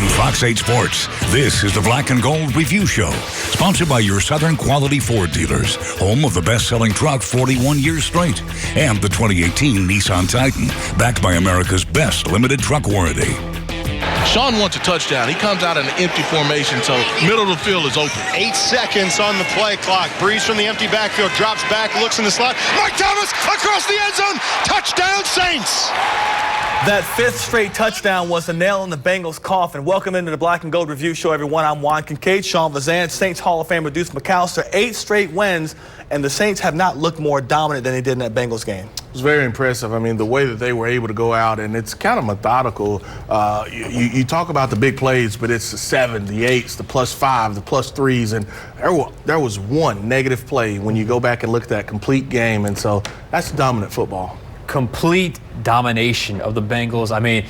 From Fox 8 Sports, this is the Black and Gold Review Show, sponsored by your Southern Quality Ford dealers, home of the best-selling truck 41 years straight, and the 2018 Nissan Titan, backed by America's best limited truck warranty. Sean wants a touchdown. He comes out in an empty formation, so middle of the field is open. 8 seconds on the play clock. Brees from the empty backfield drops back, looks in the slot. Mike Thomas across the end zone. Touchdown, Saints. That fifth straight touchdown was the nail in the Bengals' coffin. Welcome into the Black and Gold Review Show, everyone. I'm Juan Kincaid, Sean Vazant, Saints Hall of Famer Deuce McAllister. 8 straight wins, and the Saints have not looked more dominant than they did in that Bengals game. It was very impressive. I mean, the way that they were able to go out, and it's kind of methodical. You talk about the big plays, but it's the 7, the 8s, the +5, the +3s, and there was one negative play when you go back and look at that complete game, and so that's dominant football. Complete domination of the Bengals. I mean,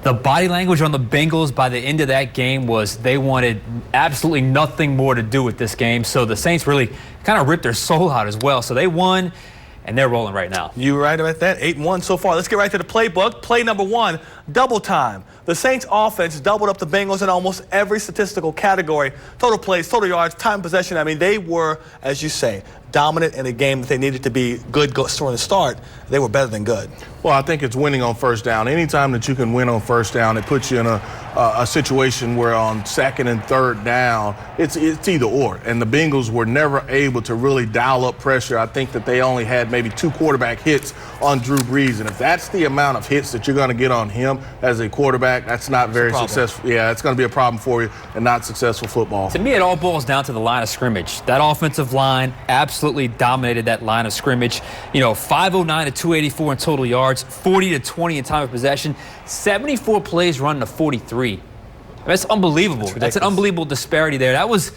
the body language on the Bengals by the end of that game was they wanted absolutely nothing more to do with this game. So the Saints really kind of ripped their soul out as well. So they won, and they're rolling right now. You were right about that. 8-1 so far. Let's get right to the playbook. Play number 1, double time. The Saints offense doubled up the Bengals in almost every statistical category. Total plays, total yards, time possession. I mean, they were, as you say, dominant in a game that they needed to be good from the start. They were better than good. Well, I think it's winning on first down. Anytime that you can win on first down, it puts you in a situation where on second and third down, it's either or. And the Bengals were never able to really dial up pressure. I think that they only had maybe 2 quarterback hits on Drew Brees. And if that's the amount of hits that you're going to get on him as a quarterback, that's not very successful. Yeah, it's going to be a problem for you and not successful football. To me, it all boils down to the line of scrimmage. That offensive line absolutely dominated that line of scrimmage. You know, 509 to 284 in total yards, 40 to 20 in time of possession, 74 plays running to 43. That's unbelievable. That's an unbelievable disparity there. That was,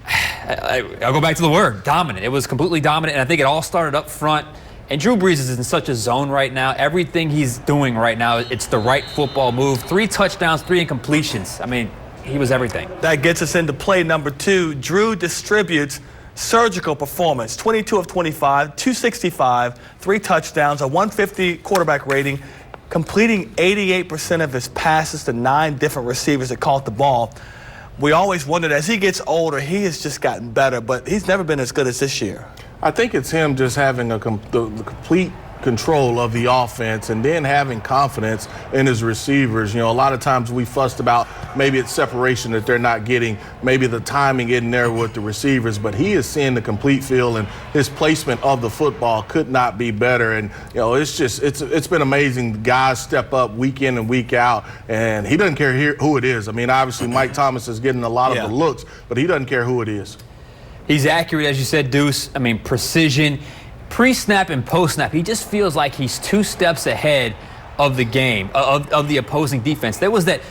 I'll go back to the word, dominant. It was completely dominant, and I think it all started up front. And Drew Brees is in such a zone right now. Everything he's doing right now, it's the right football move. 3 touchdowns, 3 incompletions. I mean, he was everything. That gets us into play number 2. Drew distributes. Surgical performance, 22 of 25, 265, 3 touchdowns, a 150 quarterback rating, completing 88% of his passes to 9 different receivers that caught the ball. We always wondered, as he gets older, he has just gotten better, but he's never been as good as this year. I think it's him just having the complete control of the offense and then having confidence in his receivers. You know, a lot of times we fussed about maybe it's separation that they're not getting, maybe the timing in there with the receivers, but he is seeing the complete field, and his placement of the football could not be better. And, you know, it's been amazing. Guys step up week in and week out, and he doesn't care who it is. I mean, obviously Mike Thomas is getting a lot of the looks, but he doesn't care who it is. He's accurate, as you said, Deuce. I mean, precision. Pre-snap and post-snap, he just feels like he's 2 steps ahead of the game, of the opposing defense. There was that,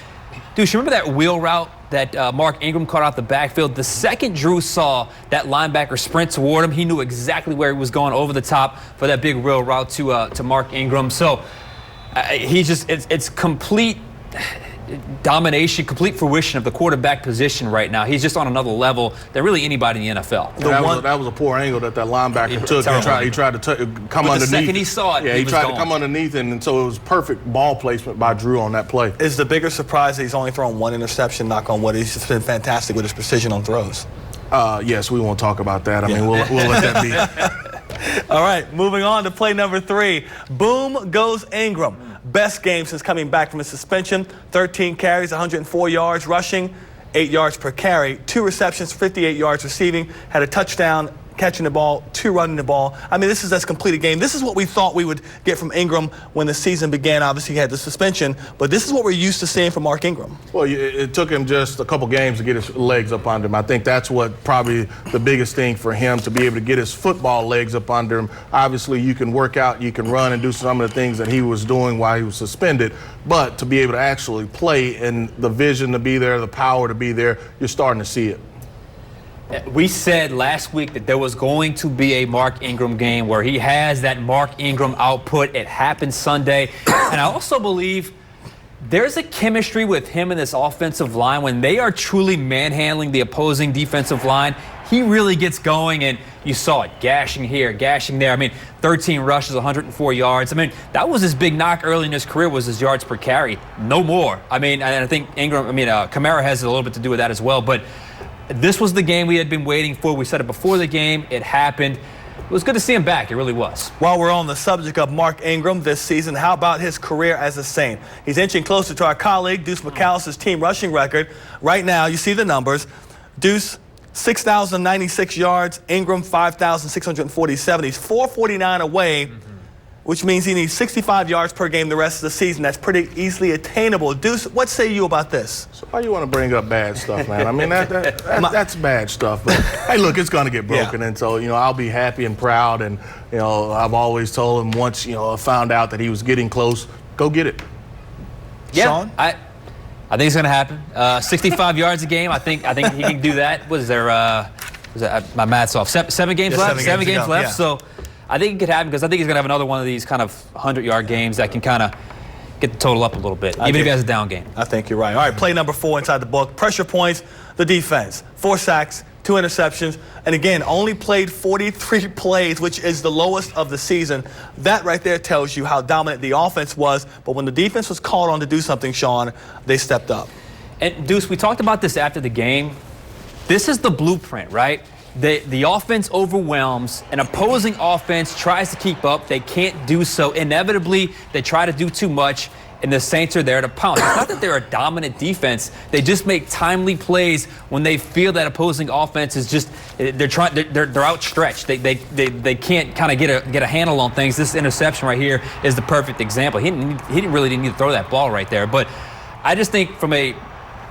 Deuce, you remember that wheel route that Mark Ingram caught out the backfield? The second Drew saw that linebacker sprint toward him, he knew exactly where he was going over the top for that big wheel route to Mark Ingram. So he just, it's complete domination, complete fruition of the quarterback position right now. He's just on another level than really anybody in the NFL. That was a poor angle that linebacker took. He tried to come underneath. The second he saw it, he tried to come underneath, and so it was perfect ball placement by Drew on that play. Is the bigger surprise that he's only thrown 1 interception, knock on wood? He's just been fantastic with his precision on throws. Yes, we won't talk about that. I mean, we'll let that be. All right, moving on to play number 3. Boom goes Ingram. Best game since coming back from his suspension. 13 carries, 104 yards rushing, 8 yards per carry, 2 receptions, 58 yards receiving, had a touchdown catching the ball, 2 running the ball. I mean, this is as complete a game. This is what we thought we would get from Ingram when the season began. Obviously, he had the suspension, but this is what we're used to seeing from Mark Ingram. Well, it took him just a couple games to get his legs up under him. I think that's what probably the biggest thing for him, to be able to get his football legs up under him. Obviously, you can work out, you can run and do some of the things that he was doing while he was suspended, but to be able to actually play and the vision to be there, the power to be there, you're starting to see it. We said last week that there was going to be a Mark Ingram game where he has that Mark Ingram output. It happened Sunday. And I also believe there's a chemistry with him and this offensive line. When they are truly manhandling the opposing defensive line, he really gets going. And you saw it, gashing here, gashing there. I mean, 13 rushes, 104 yards. I mean, that was his big knock early in his career, was his yards per carry. No more. I mean, and I think Kamara has a little bit to do with that as well. But this was the game we had been waiting for. We said it before the game. It happened. It was good to see him back. It really was. While we're on the subject of Mark Ingram this season, how about his career as a Saint? He's inching closer to our colleague, Deuce McAllister's team rushing record. Right now, you see the numbers. Deuce, 6,096 yards. Ingram, 5,647. He's 449 away, which means he needs 65 yards per game the rest of the season. That's pretty easily attainable. Deuce, what say you about this? So why you want to bring up bad stuff, man? I mean, that's bad stuff. But, hey, look, it's going to get broken. Yeah. And so, I'll be happy and proud. And, I've always told him once, I found out that he was getting close, go get it. Yeah, Sean? I think it's going to happen. 65 yards a game. I think he can do that. What is there? My math's off. Seven games left. Seven games left. Yeah. So I think it could happen because I think he's going to have another one of these kind of 100-yard games that can kind of get the total up a little bit, even if he has a down game. I think you're right. All right, play number 4 inside the book. Pressure points, the defense. 4 sacks, 2 interceptions, and again, only played 43 plays, which is the lowest of the season. That right there tells you how dominant the offense was, but when the defense was called on to do something, Sean, they stepped up. And Deuce, we talked about this after the game. This is the blueprint, right? The offense overwhelms. An opposing offense tries to keep up. They can't do so. Inevitably, they try to do too much, and the Saints are there to pounce. It's not that they're a dominant defense. They just make timely plays when they feel that opposing offense is just they're outstretched. They can't kind of get a handle on things. This interception right here is the perfect example. He didn't really need to throw that ball right there. But I just think from a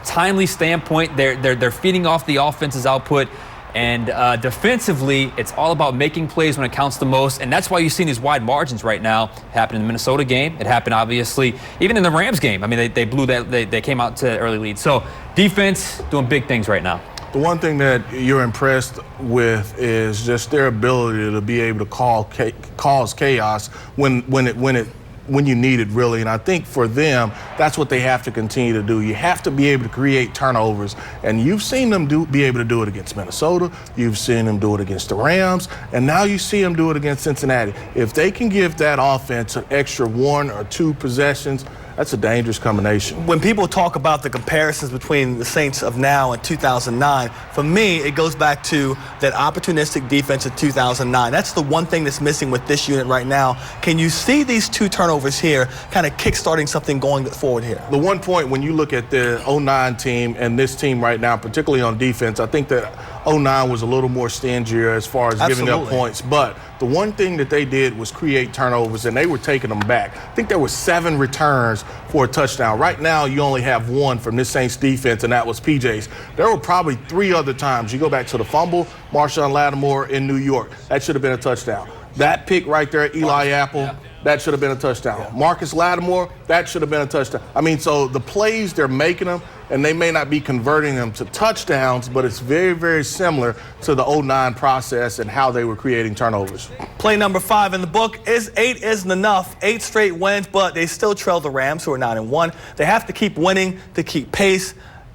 timely standpoint, they're feeding off the offense's output. And defensively, it's all about making plays when it counts the most. And that's why you've seen these wide margins right now. It happened in the Minnesota game. It happened, obviously, even in the Rams game. I mean, they blew that. They came out to an early lead. So defense doing big things right now. The one thing that you're impressed with is just their ability to be able to cause chaos when you need it, really. And I think for them, that's what they have to continue to do. You have to be able to create turnovers. And you've seen them be able to do it against Minnesota. You've seen them do it against the Rams. And now you see them do it against Cincinnati. If they can give that offense an extra 1 or 2 possessions, that's a dangerous combination. When people talk about the comparisons between the Saints of now and 2009, for me, it goes back to that opportunistic defense of 2009. That's the one thing that's missing with this unit right now. Can you see these 2 turnovers here kind of kickstarting something going forward here? The one point when you look at the 09 team and this team right now, particularly on defense, I think that 09 was a little more stingier as far as giving up points. But the one thing that they did was create turnovers, and they were taking them back. I think there were 7 returns for a touchdown. Right now, you only have 1 from this Saints defense, and that was PJ's. There were probably 3 other times. You go back to the fumble, Marshawn Lattimore in New York. That should have been a touchdown. That pick right there, Eli Apple, that should have been a touchdown. Marcus Lattimore, that should have been a touchdown. I mean, so the plays, they're making them, and they may not be converting them to touchdowns, but it's very, very similar to the 09 process and how they were creating turnovers. Play number 5 in the book is 8 isn't enough. 8 straight wins, but they still trail the Rams, who are 9-1. They have to keep winning to keep pace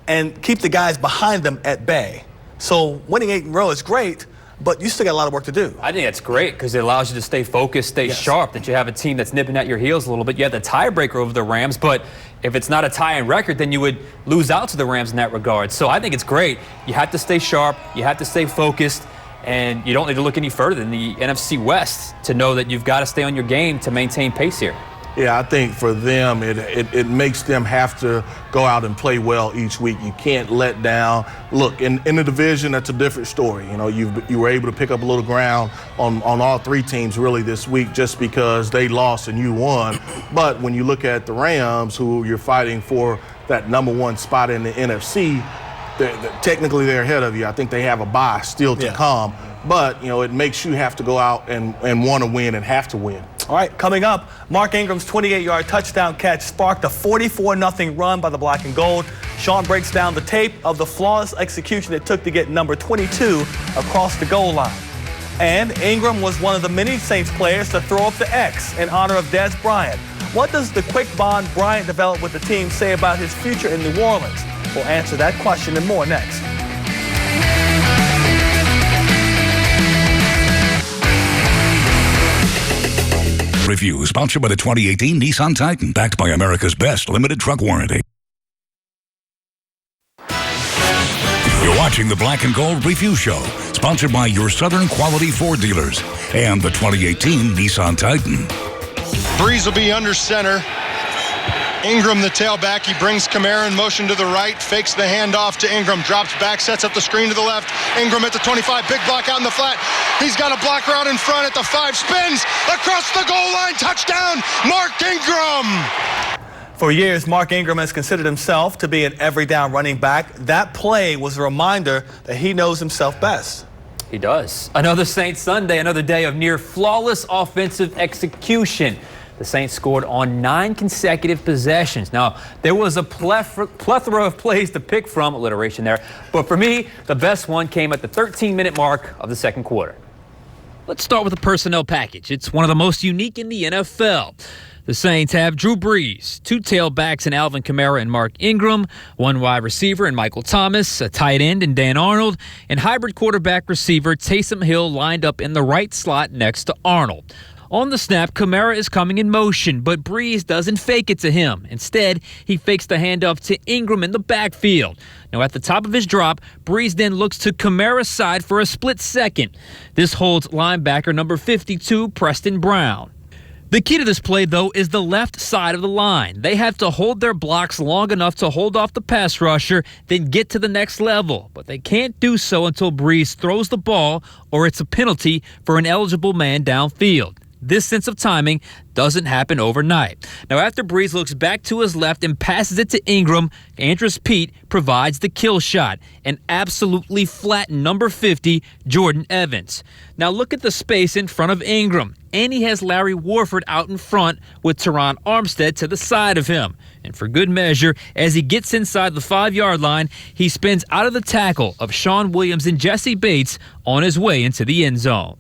and keep the guys behind them at bay. So winning 8 in a row is great, but you still got a lot of work to do. I think that's great because it allows you to stay focused, stay sharp, that you have a team that's nipping at your heels a little bit. You have the tiebreaker over the Rams, but if it's not a tie in record, then you would lose out to the Rams in that regard. So I think it's great. You have to stay sharp. You have to stay focused. And you don't need to look any further than the NFC West to know that you've got to stay on your game to maintain pace here. Yeah, I think for them, it makes them have to go out and play well each week. You can't let down. Look, in the division, that's a different story. You were able to pick up a little ground on all 3 teams really this week just because they lost and you won. But when you look at the Rams, who you're fighting for that number 1 spot in the NFC, technically they're ahead of you. I think they have a bye still to come. But, it makes you have to go out and want to win and have to win. All right, coming up, Mark Ingram's 28-yard touchdown catch sparked a 44-0 run by the Black and Gold. Sean breaks down the tape of the flawless execution it took to get number 22 across the goal line. And Ingram was one of the many Saints players to throw up the X in honor of Dez Bryant. What does the quick bond Bryant developed with the team say about his future in New Orleans? We'll answer that question and more next. Review, sponsored by the 2018 Nissan Titan, backed by America's best limited truck warranty. You're watching the Black and Gold Review Show, sponsored by your Southern Quality Ford dealers and the 2018 Nissan Titan. Brees will be under center. Ingram, the tailback, he brings Kamara in motion to the right, fakes the handoff to Ingram, drops back, sets up the screen to the left. Ingram at the 25, big block out in the flat. He's got a block route in front at the 5, spins across the goal line, touchdown, Mark Ingram. For years, Mark Ingram has considered himself to be an every down running back. That play was a reminder that he knows himself best. He does. Another Saints Sunday, another day of near flawless offensive execution. The Saints scored on 9 consecutive possessions. Now, there was a plethora of plays to pick from, alliteration there, but for me, the best one came at the 13-minute mark of the second quarter. Let's start with the personnel package. It's one of the most unique in the NFL. The Saints have Drew Brees, 2 tailbacks in Alvin Kamara and Mark Ingram, 1 wide receiver in Michael Thomas, a tight end in Dan Arnold, and hybrid quarterback receiver Taysom Hill lined up in the right slot next to Arnold. On the snap, Kamara is coming in motion, but Brees doesn't fake it to him. Instead, he fakes the handoff to Ingram in the backfield. Now, at the top of his drop, Brees then looks to Kamara's side for a split second. This holds linebacker number 52, Preston Brown. The key to this play, though, is the left side of the line. They have to hold their blocks long enough to hold off the pass rusher, then get to the next level. But they can't do so until Brees throws the ball or it's a penalty for an eligible man downfield. This sense of timing doesn't happen overnight. Now, after Brees looks back to his left and passes it to Ingram, Andrus Peat provides the kill shot and absolutely flattened number 50, Jordan Evans. Now, look at the space in front of Ingram. And he has Larry Warford out in front with Teron Armstead to the side of him. And for good measure, as he gets inside the 5-yard line, he spins out of the tackle of Sean Williams and Jesse Bates on his way into the end zone.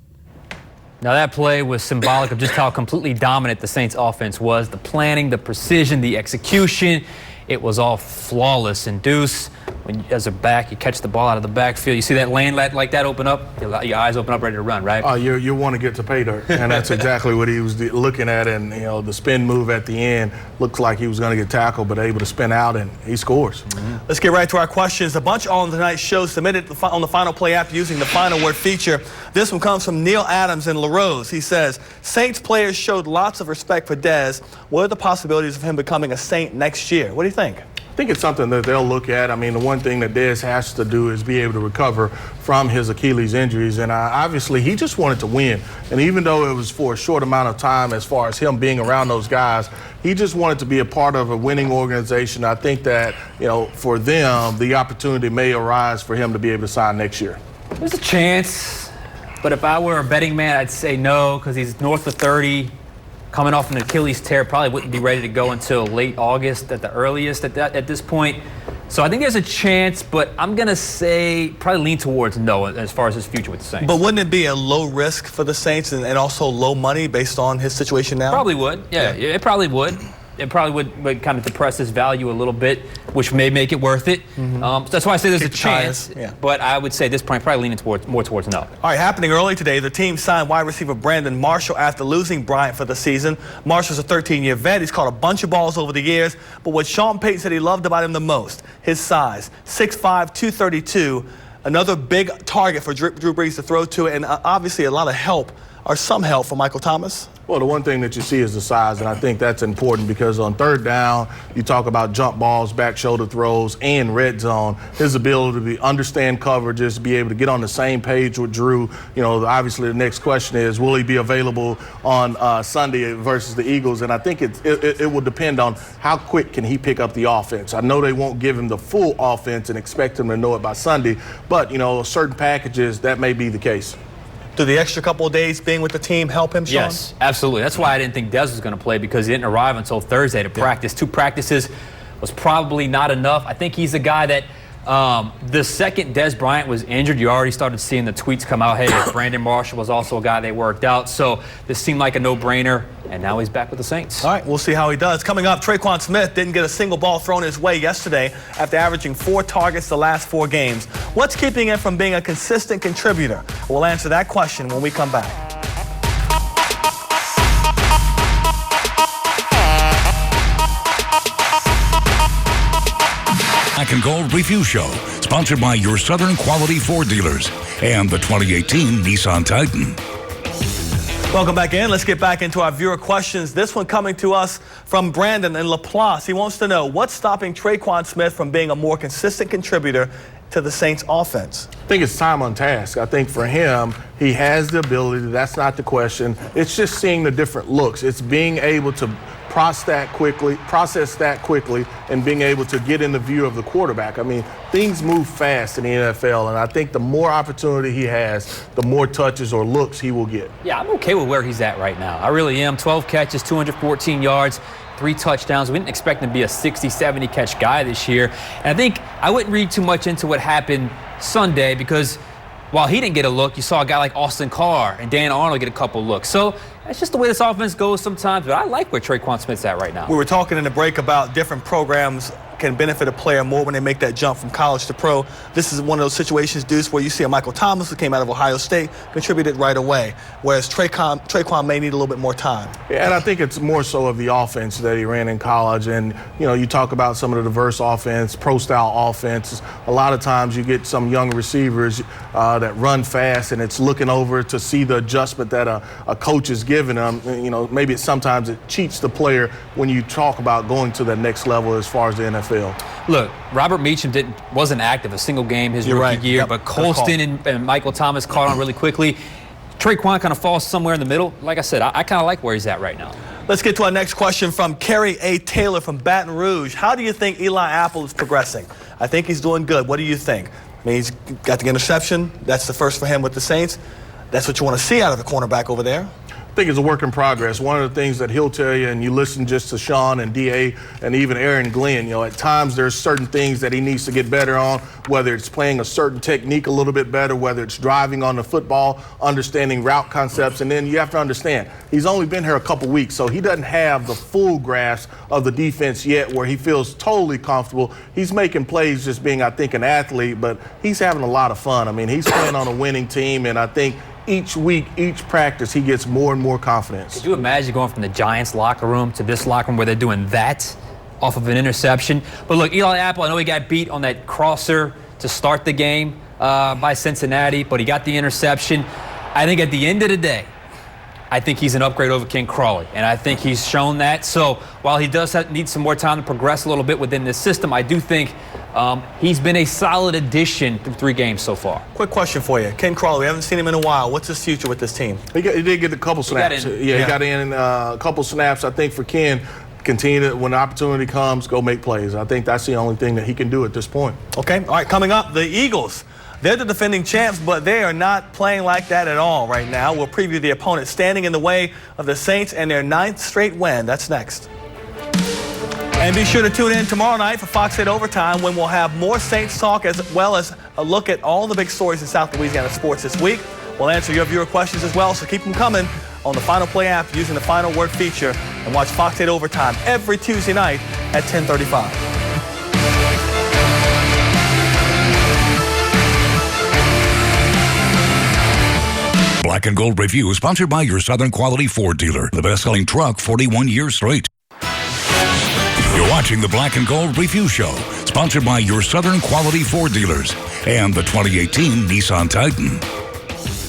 Now, that play was symbolic of just how completely dominant the Saints offense was. The planning, the precision, the execution, it was all flawless. And Deuce, when as a back, you catch the ball out of the backfield, you see that lane like that open up, your eyes open up, ready to run, right? Oh, you want to get to pay dirt, and that's exactly what he was looking at. And the spin move at the end looked like he was going to get tackled, but able to spin out, and he scores. Mm-hmm. Let's get right to our questions. A bunch on tonight's show submitted on the Final Play app using the Final Word feature. This one comes from Neil Adams in LaRose. He says, Saints players showed lots of respect for Dez. What are the possibilities of him becoming a Saint next year? What do you think? I think it's something that they'll look at. I mean, the one thing that Dez has to do is be able to recover from his Achilles injuries. And obviously, he just wanted to win. And even though it was for a short amount of time as far as him being around those guys, he just wanted to be a part of a winning organization. I think that, for them, the opportunity may arise for him to be able to sign next year. There's a chance. But if I were a betting man, I'd say no, because he's north of 30. Coming off an Achilles tear, probably wouldn't be ready to go until late August at the earliest at this point. So I think there's a chance, but I'm going to say probably lean towards no as far as his future with the Saints. But wouldn't it be a low risk for the Saints and also low money based on his situation now? Probably would. Yeah. It probably would. It probably would kind of depress his value a little bit, which may make it worth it. Mm-hmm. So that's why I say there's a chance. Yeah. But I would say at this point, probably leaning more towards no. All right, happening early today, the team signed wide receiver Brandon Marshall after losing Bryant for the season. Marshall's a 13-year vet. He's caught a bunch of balls over the years. But what Sean Payton said he loved about him the most, his size, 6'5", 232, another big target for Drew Brees to throw to, and obviously a lot of help, or some help, for Michael Thomas. Well, the one thing that you see is the size, and I think that's important because on third down, you talk about jump balls, back shoulder throws, and red zone. His ability to understand coverages, be able to get on the same page with Drew. Obviously the next question is, will he be available on Sunday versus the Eagles? And I think it will depend on how quick can he pick up the offense. I know they won't give him the full offense and expect him to know it by Sunday, but, certain packages, that may be the case. Do the extra couple of days being with the team help him, Sean? Yes, absolutely. That's why I didn't think Dez was going to play, because he didn't arrive until Thursday to practice. 2 practices was probably not enough. I think he's a guy that the second Dez Bryant was injured, you already started seeing the tweets come out, hey, Brandon Marshall was also a guy they worked out. So this seemed like a no-brainer, and now he's back with the Saints. All right, we'll see how he does. Coming up, Trequan Smith didn't get a single ball thrown his way yesterday after averaging 4 targets the last 4 games. What's keeping him from being a consistent contributor? We'll answer that question when we come back. Black and Gold Review Show, sponsored by your Southern Quality Ford dealers and the 2018 Nissan Titan. Welcome back in. Let's get back into our viewer questions. This one coming to us from Brandon in LaPlace. He wants to know what's stopping Trequan Smith from being a more consistent contributor to the Saints offense. I think it's time on task. I think for him, he has the ability. That's not the question. It's just seeing the different looks. It's being able to process that quickly, and being able to get in the view of the quarterback. I mean, things move fast in the NFL, and I think the more opportunity he has, the more touches or looks he will get. Yeah, I'm okay with where he's at right now. I really am. 12 catches, 214 yards, 3 touchdowns. We didn't expect him to be a 60, 70 catch guy this year. And I think I wouldn't read too much into what happened Sunday, because while he didn't get a look, you saw a guy like Austin Carr and Dan Arnold get a couple looks. So that's just the way this offense goes sometimes, but I like where Trequan Smith's at right now. We were talking in the break about different programs can benefit a player more when they make that jump from college to pro. This is one of those situations, Deuce, where you see a Michael Thomas who came out of Ohio State, contributed right away, whereas Trequan may need a little bit more time. Yeah, and I think it's more so of the offense that he ran in college. And, you know, you talk about some of the diverse offense, pro-style offenses. A lot of times you get some young receivers that run fast, and it's looking over to see the adjustment that a coach is giving them. You know, maybe sometimes it cheats the player when you talk about going to the next level as far as the NFL. Look, Robert Meacham wasn't active a single game his rookie year, yep. But Colston and Michael Thomas caught on really quickly. Trequan kind of falls somewhere in the middle. Like I said, I kind of like where he's at right now. Let's get to our next question from Kerry A. Taylor from Baton Rouge. How do you think Eli Apple is progressing? I think he's doing good. What do you think? I mean, he's got the interception. That's the first for him with the Saints. That's what you want to see out of the cornerback over there. I think it's a work in progress. One of the things that he'll tell you, and you listen just to Sean and D.A. and even Aaron Glenn, you know, at times there's certain things that he needs to get better on, whether it's playing a certain technique a little bit better, whether it's driving on the football, understanding route concepts. And then you have to understand, he's only been here a couple weeks, so he doesn't have the full grasp of the defense yet where he feels totally comfortable. He's making plays just being, I think, an athlete, but he's having a lot of fun. I mean, he's playing on a winning team, and I think each week, each practice, he gets more and more confidence. Could you imagine going from the Giants locker room to this locker room where they're doing that off of an interception? But look, Eli Apple, I know he got beat on that crosser to start the game by Cincinnati, but he got the interception. I think at the end of the day, I think he's an upgrade over Ken Crawley, and I think he's shown that. So while he does need some more time to progress a little bit within this system, I do think he's been a solid addition through 3 games so far. Quick question for you. Ken Crawley, we haven't seen him in a while. What's his future with this team? He did get a couple snaps. He got in a couple snaps. I think for Ken, continue to, when the opportunity comes, go make plays. I think that's the only thing that he can do at this point. Okay. All right, coming up, the Eagles. They're the defending champs, but they are not playing like that at all right now. We'll preview the opponent standing in the way of the Saints and their 9th straight win. That's next. And be sure to tune in tomorrow night for Fox 8 Overtime, when we'll have more Saints talk as well as a look at all the big stories in South Louisiana sports this week. We'll answer your viewer questions as well, so keep them coming on the Final Play app using the Final Word feature, and watch Fox 8 Overtime every Tuesday night at 10:35. Black and Gold Review is sponsored by your Southern Quality Ford dealer, the best-selling truck 41 years straight. You're watching the Black and Gold Review Show, sponsored by your Southern Quality Ford dealers and the 2018 Nissan Titan.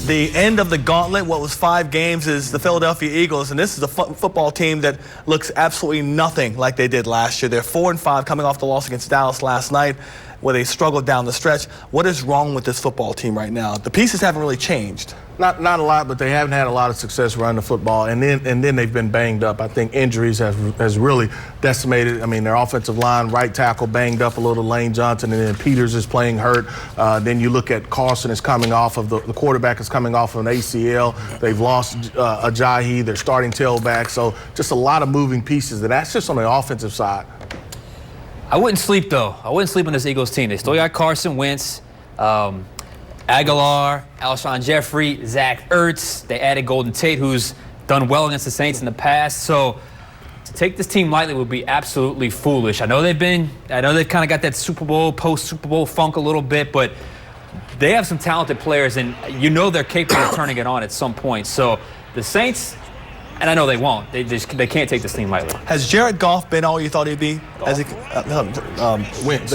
The end of the gauntlet, what was 5 games, is the Philadelphia Eagles, and this is a football team that looks absolutely nothing like they did last year. They're 4-5 coming off the loss against Dallas last night, where they struggled down the stretch. What is wrong with this football team right now? The pieces haven't really changed. Not a lot, but they haven't had a lot of success running the football, and then they've been banged up. I think injuries has really decimated. I mean, their offensive line, right tackle banged up a little, Lane Johnson, and then Peters is playing hurt. Then you look at Carson is coming off of the quarterback is coming off of an ACL. They've lost Ajayi, their starting tailback. So just a lot of moving pieces, and that's just on the offensive side. I wouldn't sleep, though. I wouldn't sleep on this Eagles team. They still got Carson Wentz, Aguilar, Alshon Jeffrey, Zach Ertz. They added Golden Tate, who's done well against the Saints in the past. So to take this team lightly would be absolutely foolish. I know they've kind of got that Super Bowl, post-Super Bowl funk a little bit, but they have some talented players, and you know they're capable of turning it on at some point. So the Saints, And I know they won't. They can't take this team lightly. Has Jared Goff been all you thought he'd be?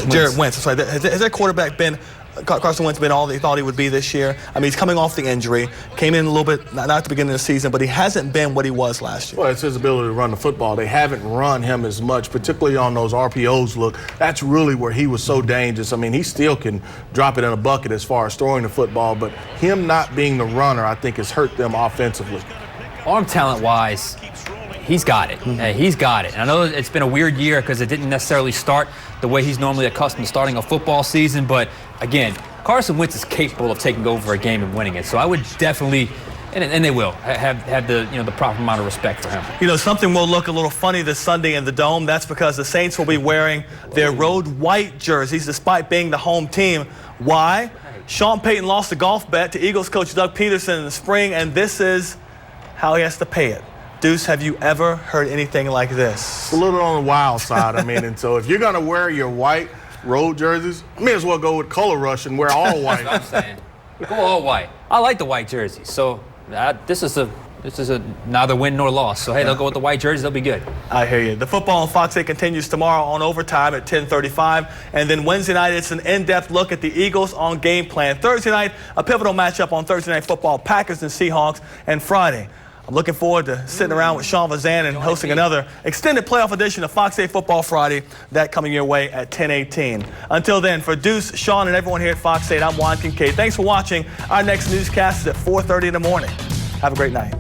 Jared Wentz. Sorry. Has that quarterback been? Carson Wentz been all they thought he would be this year. I mean, he's coming off the injury. Came in a little bit, not at the beginning of the season, but he hasn't been what he was last year. Well, it's his ability to run the football. They haven't run him as much, particularly on those RPOs. Look, that's really where he was so dangerous. I mean, he still can drop it in a bucket as far as throwing the football, but him not being the runner, I think, has hurt them offensively. Arm talent-wise, he's got it. He's got it. And I know it's been a weird year because it didn't necessarily start the way he's normally accustomed to starting a football season. But, again, Carson Wentz is capable of taking over a game and winning it. So I would definitely, and they will, have the proper amount of respect for him. You know, something will look a little funny this Sunday in the Dome. That's because the Saints will be wearing their road white jerseys despite being the home team. Why? Sean Payton lost a golf bet to Eagles coach Doug Peterson in the spring, and this is how he has to pay it. Deuce, have you ever heard anything like this? It's a little on the wild side. I mean, and so if you're going to wear your white road jerseys, may as well go with color rush and wear all white. That's what I'm saying. Go all white. I like the white jerseys. So this is a neither win nor loss. So, hey, they'll go with the white jerseys. They'll be good. I hear you. The football on Fox 8 continues tomorrow on Overtime at 10:35. And then Wednesday night, it's an in-depth look at the Eagles on Game Plan. Thursday night, a pivotal matchup on Thursday Night Football, Packers and Seahawks. And Friday, I'm looking forward to sitting around with Sean Vazan and hosting another extended playoff edition of Fox 8 Football Friday. That coming your way at 10:18. Until then, for Deuce, Sean, and everyone here at Fox 8, I'm Juan Kincaid. Thanks for watching. Our next newscast is at 4:30 in the morning. Have a great night.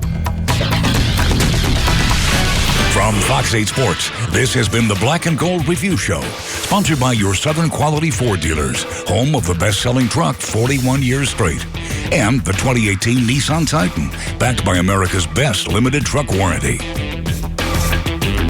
From Fox 8 Sports, this has been the Black and Gold Review Show, sponsored by your Southern Quality Ford dealers, home of the best-selling truck 41 years straight, and the 2018 Nissan Titan, backed by America's best limited truck warranty.